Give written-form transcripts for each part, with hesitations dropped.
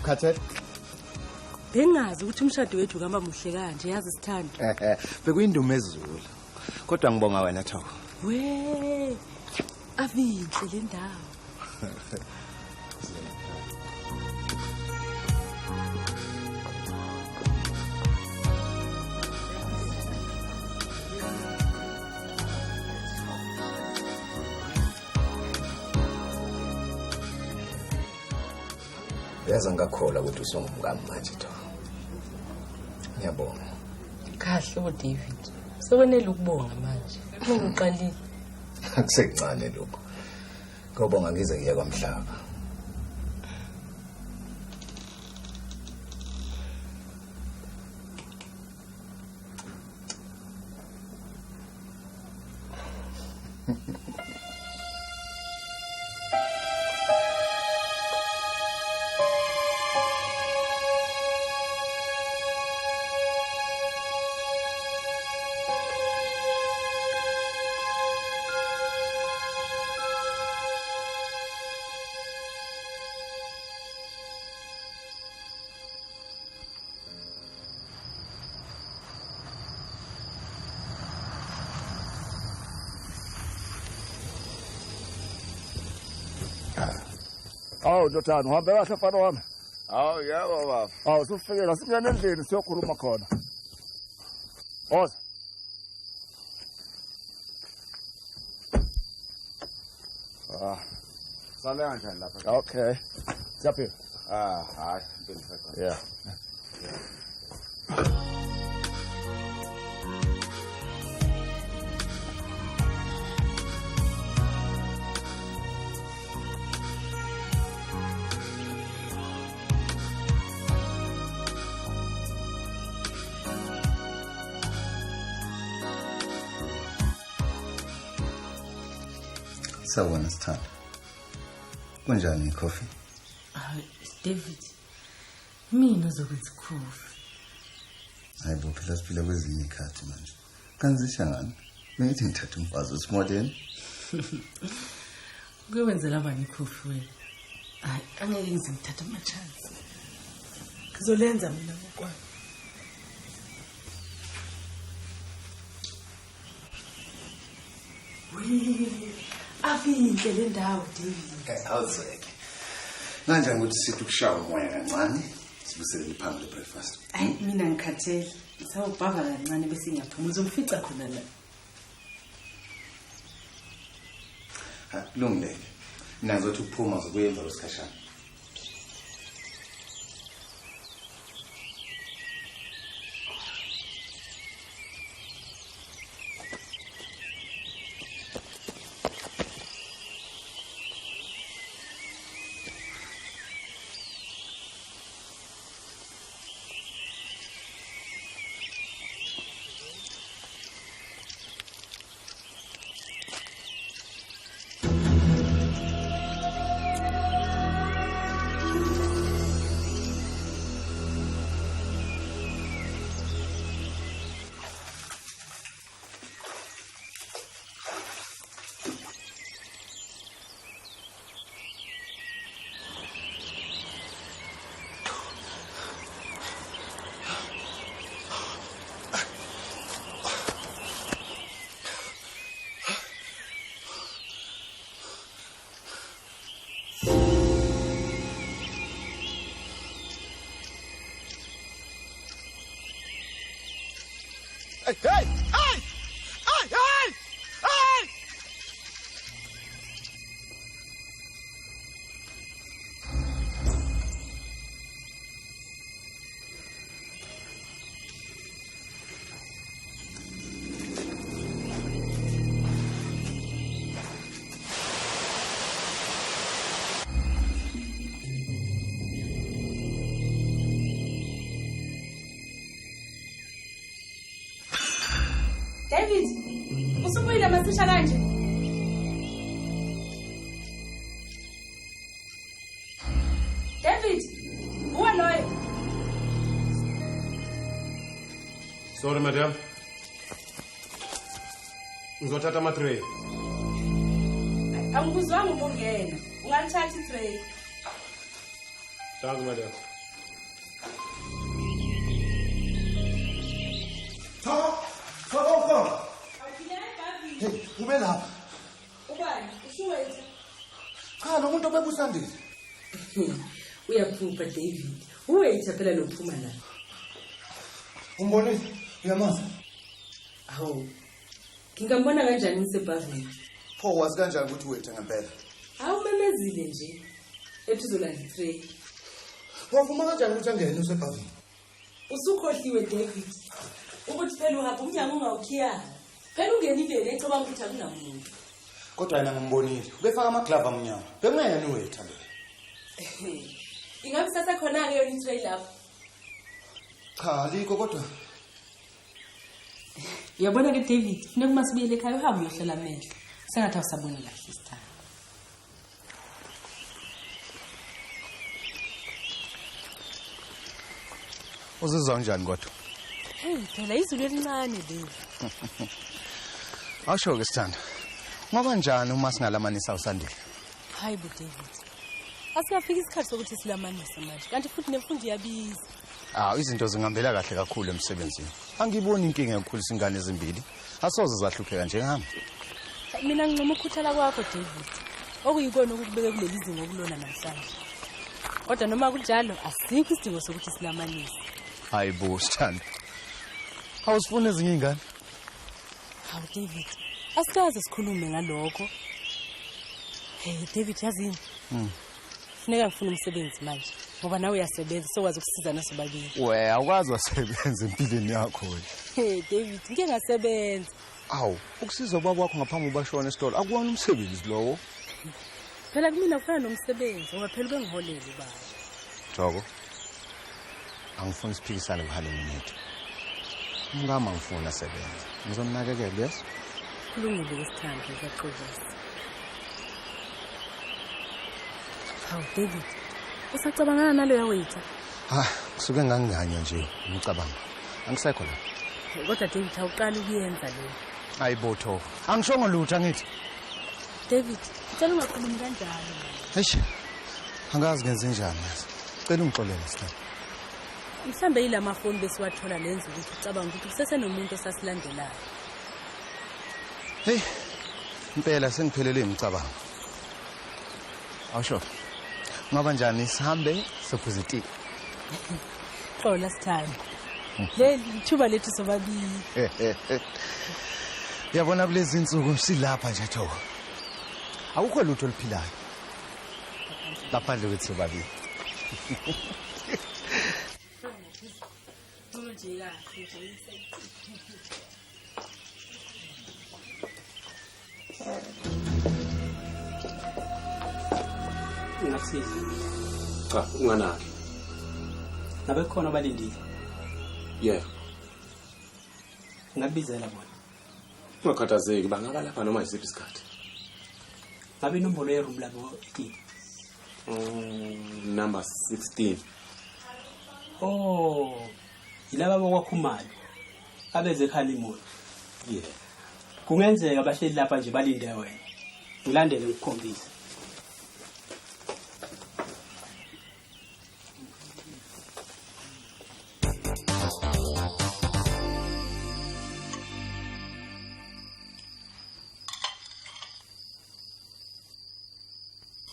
Ukhathele? Bengazi ukuthi umshado wethu kamba muhle kanje yazi Sithando. Bekuyinduma ezulu. Kodwa ngibonga wena Thoko. We avinhle le ndawo. Yaza ngakhola ukuthi usongumkami manje Thoko. Ngiyabonga. Kahle uDavid. Sekwenele ukubonga manje. Ungiqalile. Akusekuncane lokho. Ngobonga ngize ngiye kwaMhlaba. Awu Ndothando uhambe kahle mfana wami. Awu yebo baba. Awu sufikela singena endlini siyokhuluma khona. Oza. Sale kanjani lapha? Okay. Siyaphila. Hayi, ngiyafika. Yeah. Sawubona Sithando. Kunjani icoffee? Hayi David. Mina uzokwenza coffee. Hayibo phela siphila kwezinye ikhathi manje. Kanzisha ngani? Bengithi ngithatha umfazi osimodern. Kuwenzela bani coffee wena? Hayi angeke ngize ngithathe ama chance. Ngizolenza mina ngokwami. Avinhle le ndawo David. Awuzeke. Manje ukuthi sithi ukushawa umoya kancane sibuselele phambili breakfast. Hayi mina ngikhathele. Sawubhava kancane bese ngiyaphuma uzomfica khona la. Ha, kulungile. Mina ngizothi ukuphuma zokuyenza losikhashana. Hey! David, usubuyile masisha kanje? David, uwa loyo. Sorry madam. Ngizothatha ama tray. Angikuzwanga ukungena. Ungalithatha i-tray. Thank you madam. Sibonga. Hey, ube lapha. Ubani? Usuwethu. Cha, lo muntu obebusandile. Uyaphupha David. Uwethu phela nophuma la. Umbonile? Uyamazi? Awu. Ngingambona kanjani ngisebhavini? Pho wazi kanjani ukuthi wethu ngempela? Awumemezile nje. Ephuzolanda 3. Wavuma kanjani ukuthi angene usebhavini? Usukhohliwe David. Ukuthi phela uhamba umnyango ungawukhiya. Phela ungenile ecabanga ukuthi akunamuntu. Kodwa yena ngimbonile. Ubefaka amaglove amnyama. Bengayena uwethu le. Ingabe sasekhona ke yona i-tray lapho. Cha, alikho kodwa. Uyabona ke David, kufanele uma sibuyele ekhaya uhambe uyohlela amehlo. Sengathi awusaboni kahle isithanda. Uzizwa kanjani kodwa? Hey, phela izulu elincane leli. Awusho ke sithanda. Ngoba njani uma singalamanisa usandile? Hayi bo David. Asikafika isikhathi sokuthi silamanise manje. Kanti futhi nemfundo iyabiza. Izinto zingihambela kahle kakhulu emsebenzini. Angiboni inkinga yokukhulisa ingane ezimbili. Asoze zahlupheka njengami. Mina ngincoma ukukhuthala kwakho David. Okuyikona ukubeke kuleli zinga okulona namhlanje. Kodwa noma kunjalo asikho isidingo sokuthi silamanise. Hayi bo sithanda. Awusifuna ezinye ingane? Hawu David, asikaze sikhulume ngalokho. Hey David yazini? Funeka ngifuna umsebenzi manje ngoba nawe uyasebenza sokwazi ukusizana sobabili. We awukwazi wasebenza empilweni yakho wena. Hey David, ngeke ngasebenza. Awu, ukusiza ubaba wakho ngaphambi ubashona esitolo akuwona umsebenzi lowo. Phela kumina kufana nomsebenzi ngoba phela bengiholele baba. Joko. Angifuni siphikisane kuhaleni yethu. Ngama ngifuna sebenza. Ngizomnakekela yes? Kulungile isithando ngiyaqhubeka. Hawu David, usacabangana naloya wethu? Kusuke nganginganya nje ngicabanga. Angisekho la. Kodwa David awuqala ukuyenza le. Ayibotho. Angishongo lutho angithi. David, ngicela ungakhulumi kanjalo. Eish. Angazi ngenze njani yazi. Cela ungixolele sithando. Mhlambe yilamafoni besiwathola lenza ukuthi ucabanga ukuthi kusesenomuntu osasilandelayo. Hey. Impela sengiphelele imicabanga. Awusho. Ngaba njani sihambe sopositive. Xola sithando. Leli ithuba lethu sobabili. Yabona kulezi insuku silapha nje Thoko. Awukho lutho oluphilayo. Laphandle kwethu sobabili. Ngasiza. Cha, unganaki. Ngabe khona abalindile. Yeah. Ngabizela bona. Ungakhathazeki bangaba lapha noma isiphi isikhathi. Ngabe inombolo yeroom labo ithi. Number 16. Oh. Yilaba bokwakhumalo. Abeze honeymoon. Yeah. Kungenzeka bahleli lapha nje balinde wena. Ngilandele ngikukhombisa.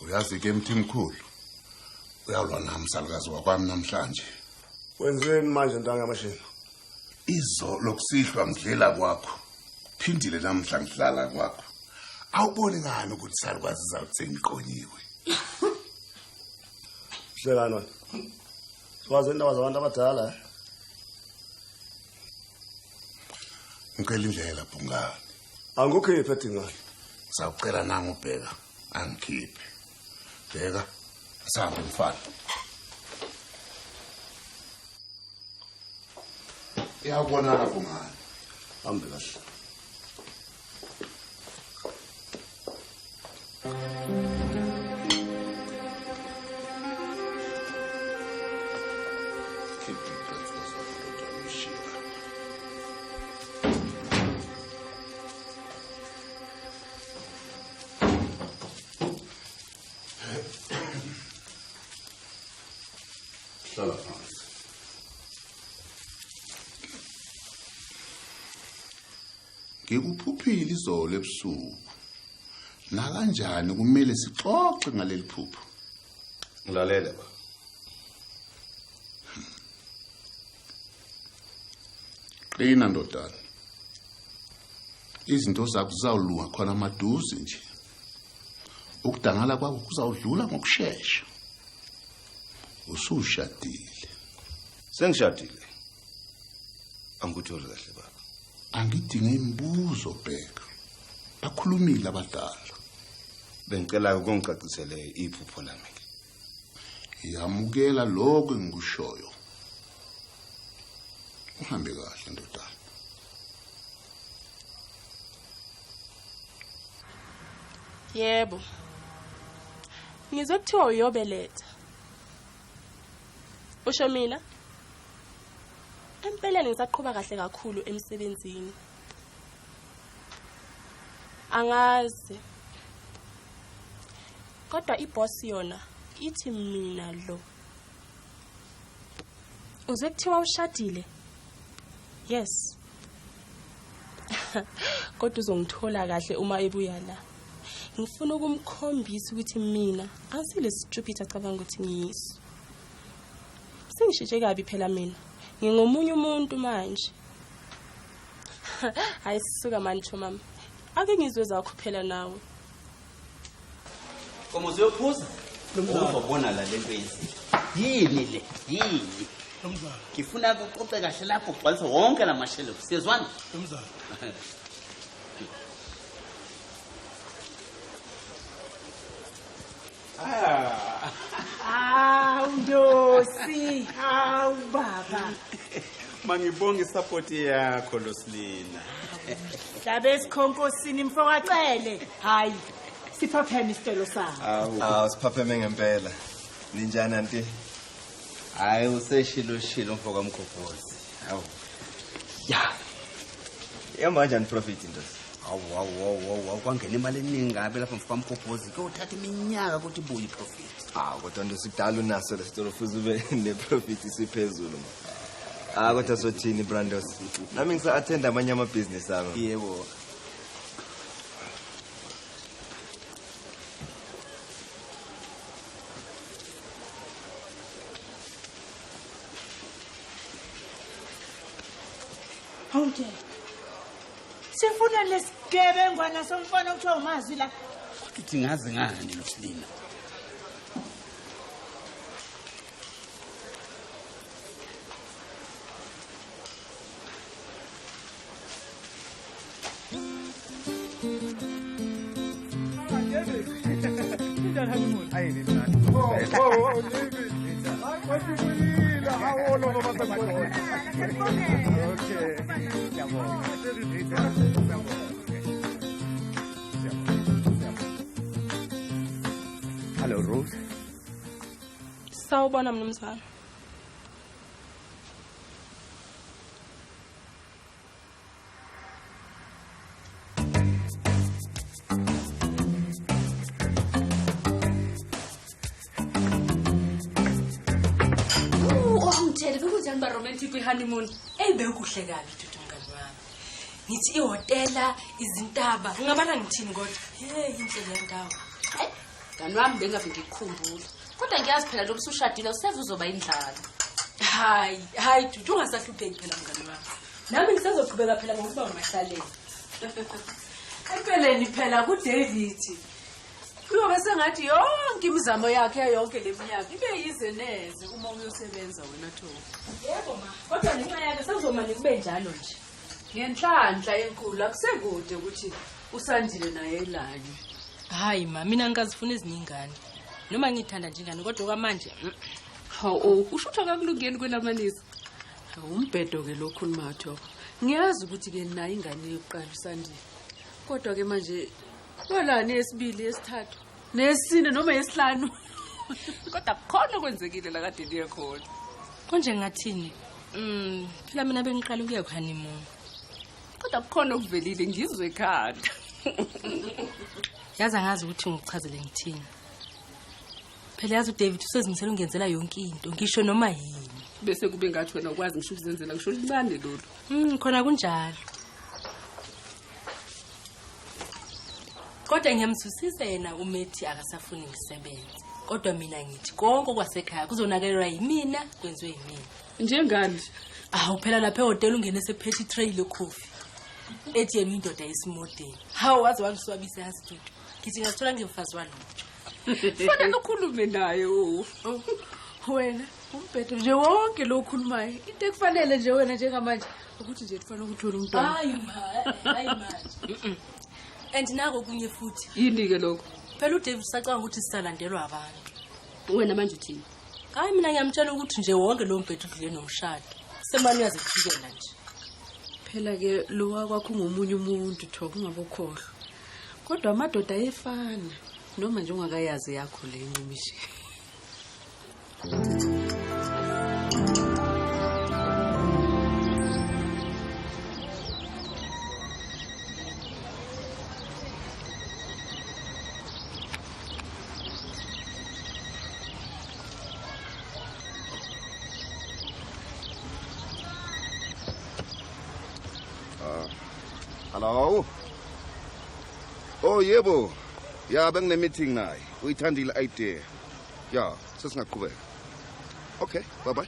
Uyazi ke mthimkhulu. Uyawulwa namsalukazi wakwami namhlanje. Wenzeni manje ntanga mashini? Izolo kusihlwa ngidlela kwakho. Phindile namhla ngihlala kwakho. Awuboni ngani ukuthi salukazi zawutsenga iqonyiwe. Hlelana wena. Swazi indaba zabantu abadala. Ngicela indlela Bhungane. Angukhiphe dingane. Sawucela nangu ubheka angikhiphe. Bheka asahambe mfana. Iyabonana Bhungane. Hambe kahle. Hlala phansi. ngikuphuphile izolo ebusuku. Na kanjani kumele sixoxe ngaleli phupho? Ngilalela ba. Qina ndodana. Izinto zakho zizawulunga khona amaduze nje. Ukudangala kwakho kuzawudlula ngokusheshsha. Usushadile. Sengishadile. Angikutholi kahle baba. Angidinge imibuzo bheka. Bakhulumile abadala. Bengicela ukungicacisele iphupho lami. Yamukela lokho engikushoyo. Uhambe kahle ndodana. Yebo. Ngizokuthiwa uyobeletha. Usho mina? Empeleni ngisaqhubeka kahle kakhulu emsebenzini. Angazi. Kodwa iboss yona ithi mina lo. Uzekuthiwa ushadile? Yes. Kodwa uzongithola kahle uma ebuya la. Ngifuna ukumkhombisa ukuthi mina angisile stupid acabanga ukuthi ngiyiso. Sengishitshe kabi phela mina. Ngingomunye umuntu manje. Ayisuka manje mama. Ake ngizwe zakho phela nawe. Como uzophuza? Uzobona la lento yenzi. Yini le? Yini? Nomzana. Ngifuna ukuqoqa kahle lapho ugcwalisa wonke la mashelo. Siyezwana? Nomzana. Ndosi, hawu baba. Mangibonge support yakho Losilina. Hlabe esikhonkosini mfowacele. Hayi. Siphapheni isicelo sakho. Hawu siphapheme ngempela. Ninjani anti? Hayi useshilo mfoka mkhophozi. Hawu. Ya. Yamba kanjani profit ndosi? Awu kwangena imali eningi ngabe lapha mfoka mkhophozi. Kuyothatha iminyaka ukuthi ibuye iprofit. Kodwa ndosi kudala unaso lesitolo futhi ube neprofit isiphezulu. Kodwa sothini Brandos? Nami ngisa attend amanye ama business ami. Yebo. Hawuke. Sifuna lesigebengwana somfana ukuthiwa umazi la. Kuthi ngazi ngani Losilina. Hello Rose. Sawubona mnumzana. Ba romantic honeymoon ebekuhle kabi dudu mngani wami. Ngithi ihotela izintaba ngingabala ngithini kodwa hey inhle le ndawo. Ngani wami bengabe ngikukhumbula. Kodwa ngiyazi phela lo busushadile useve uzoba indlala. Hayi dudu ungasahlupheki phela mngani wami. Nami ngisazoqhubeka phela ngokuba ngahlaleni. Empeleni phela ku David. Kuyobe sengathi yonke imizamo yakhe yonke leminyaka ibe yize neze uma uyosebenza wena Thobo. Yebo ma, kodwa ngenxa yakhe sezomani kube njalo nje. Ngenhlanhla enkulu akusekude ukuthi usandile naye elanye. Hayi ma, mina ngikazifuna eziningane. Noma ngithanda njengani kodwa kwamanje Ushutha kakulungeni kwelamanisi. Umbhedo ke lokhu nimatho. Ngiyazi ukuthi ke nayo ingane yokuqala usandile. Kodwa ke manje kwalani esibili esithathu nesine noma esihlanu. Kodwa khona kwenzekile la kade liye khona. Konje ngathini? Phela mina bengiqala ukuya honeymoon. Kodwa khona okuvelile ngizwe ekhanda. Yazi angazi ukuthi ngichazele ngithini. Phela yazi uDavid usezimisela ungenzela yonke into, ngisho noma yini. Bese kube ngathi wena ukwazi ngisho ukuzenzela ngisho libande lolu. Khona kunjalo. kodwa ngiyamsusisa yena umethi akasafuni ngisebenze kodwa mina ngithi konke kwasekhaya kuzonakelelwa yimina kwenziwe yimina njengani phela lapha ehotel ungene sephethe tray lekhofi ethi yena indoda yesimodeni hawu wazi wangiswabisa yasitudio ngithi ngathola ngimfazi walutho fanele ukhulume naye wena umbhedo nje wonke lo khulumayo into ekufanele nje wena njengamanje ukuthi nje kufanele ukuthola umntwana hayi manje and nako kunye futhi yini ke lokho phela uDavid sacanga ukuthi sisalandelwa abantu wena manje uthini hayi mina ngiyamtshela ukuthi nje wonke lo mbhedo udlule nomshado semani uyaziphikela nje phela ke lo wakwakho ngomunye umuntu thoka ungabokhohlwa kodwa amadoda ayefana noma nje ungakayazi yakho le ncumishi Hello. Oh yebo. Ya bengine meeting naye. Uyithandile idea. Ya, sesingaqhubeka. Okay, bye bye.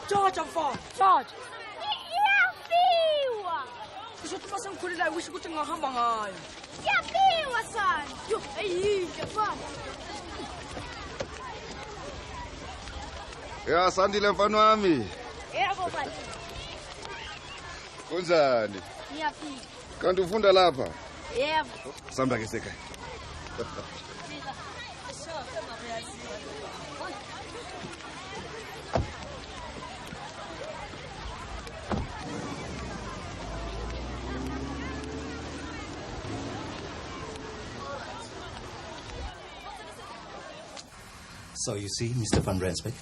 George, I'm fine. George. Iyafiwa. Kusho ukuthi masengikhulile wisho ukuthi ngahamba ngayo. Iyafiwa sana. Yo, ayike mfana. Ya Sandile mfana wami. Yebo baba. Kunjani? Iyafika. Kanti ufunda lapha? Yebo. Samba ke sekhaya. So you see, Mr. Van Rensbeck,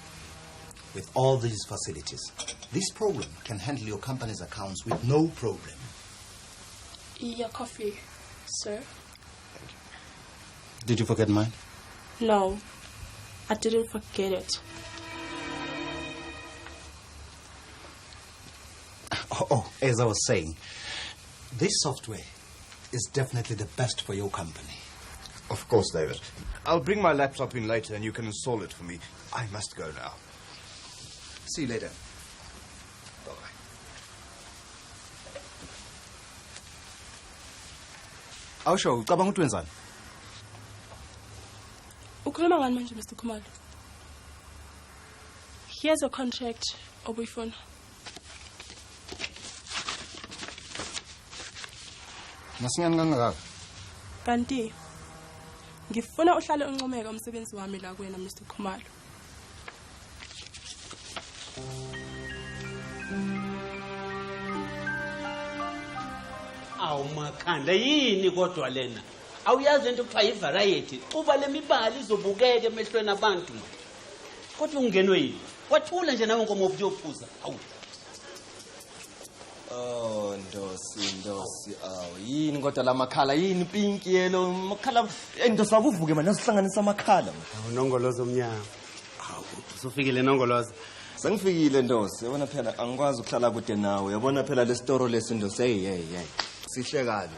with all these facilities, this program can handle your company's accounts with no problem. Your coffee, sir. Did you forget mine? No, I didn't forget it. Oh, as I was saying, this software is definitely the best for your company. Of course, David. I'll bring my laptop in later and you can install it for me. I must go now. See you later. Bye-bye. Awusho, ucabanga ukuthi wenzani? Ukhuluma ngani manje, Mr. Khumalo? Here's a contract obuyifuna. Masingani kangaka? Kanti ngifuna uhlale uncomeka umsebenzi wami la kuwena, Mr. Khumalo. Awumakhanda yini kodwa lena? Awuyazi into kuthiwa i-variety. Uba lemibali izobukeka emehlweni abantu. Kodwa ungenwe yini? Wathula nje nawe nkomo ukuyophuza. Awu. Oh, Ndosi. Awu, yini kodwa la makhala yini pink yellow makhala Ndosi akuvuke manje asihlanganisa amakhala. Nongolozo omnyama. Hawu, usufikile nongolozo. Sengifikile Ndosi. Yabona phela angikwazi ukuhlala kude nawe. Yabona phela le store lesi Ndosi. Hey. Sihle kabi.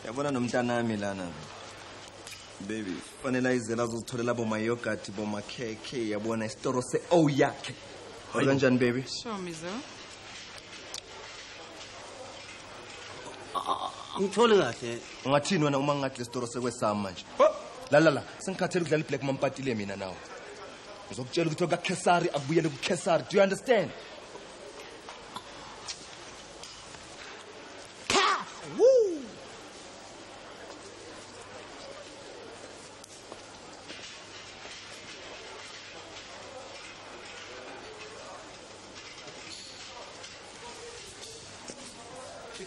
Yabona nomntanami lana. Baby, fanele izela uzotholela boma yogurt boma cake yabona istoro se yakhe. Kanjani baby? Show me zo. Angithole kahle. Ungathini wena uma ngingathi le store sekwesami manje? La sengikhathele ukudlala iblack mampatile mina nawe. Ngizokutshela ukuthi okaKesari akubuyele kuKesari. Do you understand? Woo!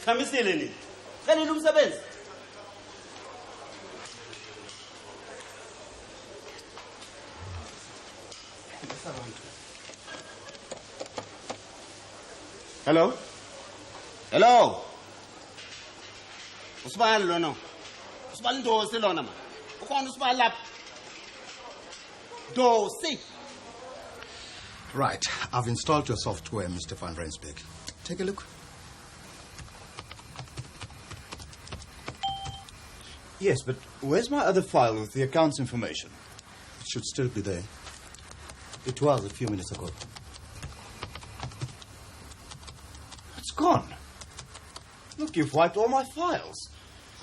Khamisile ni. Kanini umsebenzi? Hello? Hello? Usibali lona. Usibali Ndosi lona ma. Ukhona usibali lapha. Ndosi. Right. I've installed your software, Mr. Van Rensburg. Take a look. Yes, but where's my other file with the accounts information? It should still be there. It was a few minutes ago. It's gone. Look, you've wiped all my files.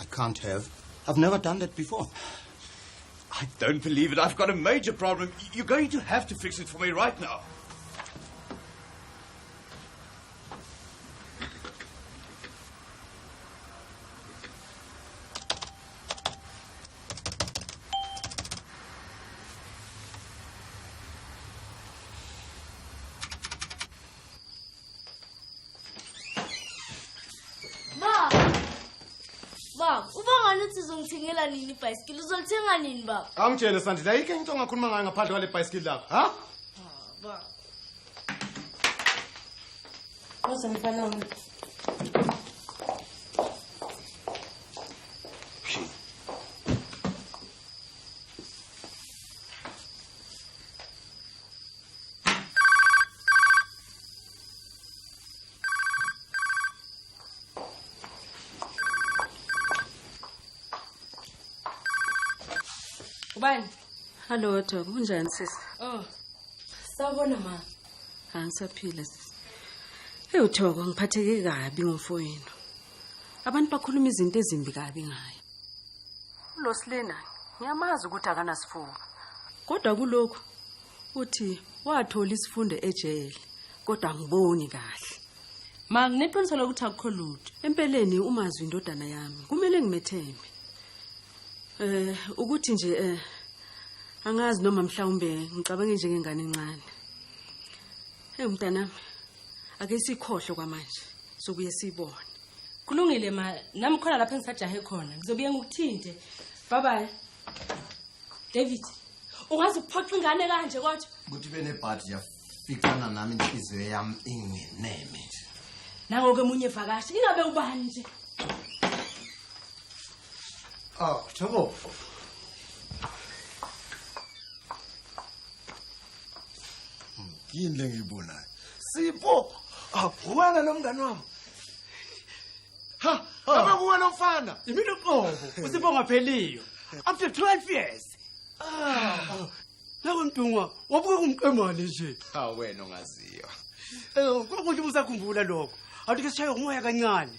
I can't have. I've never done that before. I don't believe it. I've got a major problem. You're going to have to fix it for me right now. Baba, ubangani uthi uzongithengela nini ibhayisikili? Uzolithenga nini baba? Angitshele Sandile, ayikho into ongakhuluma ngayo ngaphandle kwale bhayisikili lakho, ha? Baba. Woza mfana wami. Ubani? Hello Thoko, kunjani sisi? Oh. Sawubona ma. Angisaphila sisi. Hey uThoko, ngiphatheke kabi ngomfowenu. Abantu bakhuluma izinto ezimbi kabi ngaye. uLosilena, ngiyamazi ukuthi akanasifuba. Kodwa kulokho uthi wathola isifundo ejele, kodwa ngiboni kahle. Ma ngineqiniso lokuthi akukho lutho. Empeleni umazwi indodana yami, kumele ngimethembe. Ukuthi nje angazi noma mhlawumbe ngicabange njengengane encane. Mntanami, ake sikhohle kwamanje sokuye sibone. Kulungile ma, nami khona lapha engisajahe khona. Ngizobuye ngikuthinte. Bye bye. David, ungazi ukuphoxa ingane kanje kodwa? Ukuthi benebhadi yafikana nami inhliziyo yami ingeneme nje. Nangoke emunye vakashi, ingabe ubani nje? Oh, Thoko. Yini lengiyibonayo? Sipho. Uwena nomngane wami. Ha, abakuwena mfana. Imilo qobo, usipho ngapheliyo. After 12 years. Nawe Mdungwa, wabuke kumqemane nje. Wena ongaziyo. Kwakuthi usakhumbula lokho. Awuthi ke sishaye umoya kancane.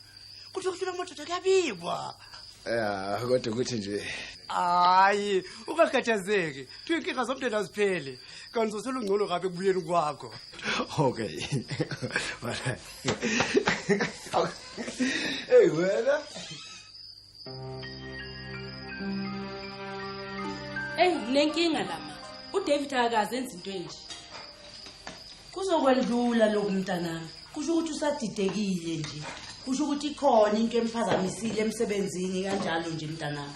Kuthi ukufika amadoda kuyabibwa. Kodwa ukuthi nje. Hayi, ungakhathazeki. Twinkinga zomntwana aziphele. Kanti uzosela ungcono kabe kubuyeni kwakho. Okay. Hey wena. Hey, nenkinga lama. uDavid akazenza into enje. Kuzokwendlula lokumntanami. Kusho ukuthi usadidekile nje. Kusho ukuthi ikhona into emphazamisile emsebenzini kanjalo nje mntanami.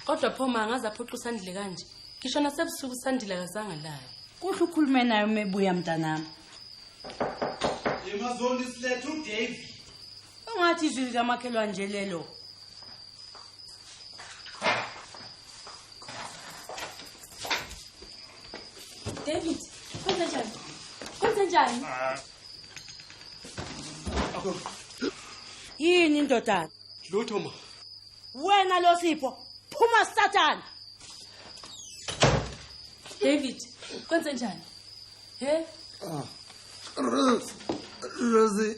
Kodwa phoma angaze aphoqa uSandile kanje. Ngisho nasebusuku uSandile akazange layo. Kuhle ukhulume naye umebuya mntanami. Yemazondi silethe uDavid. Ungathi izwi likamakhelwa nje lelo. David, kwenze njani? Yini ndodana? Lutho ma. Wena lo Sipho, phuma Satan. David, kwenze njani? He? Rosie.